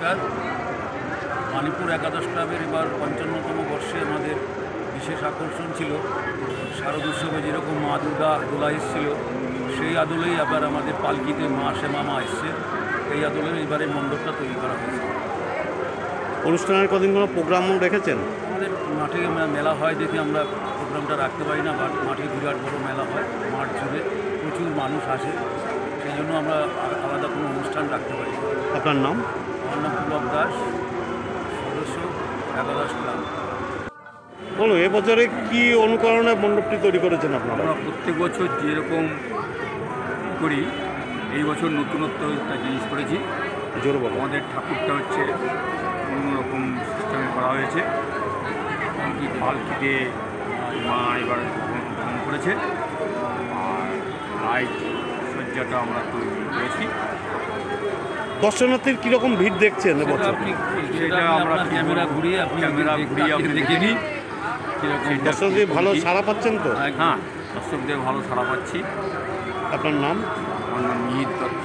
নমস্কার। মানিপুর একাদশ ক্লাবের এবার ৫৫তম বর্ষে আমাদের বিশেষ আকর্ষণ ছিল শারদ উৎসবে যেরকম মা দুর্গা দোলা এসেছিল, সেই আদলেই আবার আমাদের পালকিতে মা শ্যামা মা এসছে। এই আদলের এবারে মণ্ডপটা তৈরি করা হয়েছে। অনুষ্ঠানের কদিন কোনো প্রোগ্রামও রেখেছেন? আমাদের মাঠে মেলা হয় দেখে আমরা প্রোগ্রামটা রাখতে পারি না, বাট মাঠে বিরাট বড় মেলা হয়, মাঠ জুড়ে প্রচুর মানুষ আসে, সেই জন্য আমরা আলাদা কোনো অনুষ্ঠান রাখতে পারি। আপনার নাম? আমার নাম পুলক দাস, সদস্য একাদশ ক্লাব। বলো, এবছরে কি অনুকরণে মণ্ডপটি তৈরি করেছেন আপনারা? আমরা প্রত্যেক বছর যেরকম করি এই বছর নতুনত্ব একটা জিনিস করেছি। জোর বলো। আমাদের ঠাকুরটা হচ্ছে অন্যরকম সিস্টেমে করা হয়েছে। এমনকি পালকিতে মা এবার অংশগ্রহণ করেছে, আর লাইট সজ্জাটা আমরা তৈরি করেছি। দর্শনার্থীর কীরকম ভিড় দেখছেন এবছর? সেটা আমরা ক্যামেরা ঘুরিয়ে আপনি দেখে নিন। দর্শকদের ভালো সাড়া পাচ্ছেন তো? হ্যাঁ, দর্শকদের ভালো সাড়া পাচ্ছি। আপনার নাম? আমার নাম মিহির দত্ত।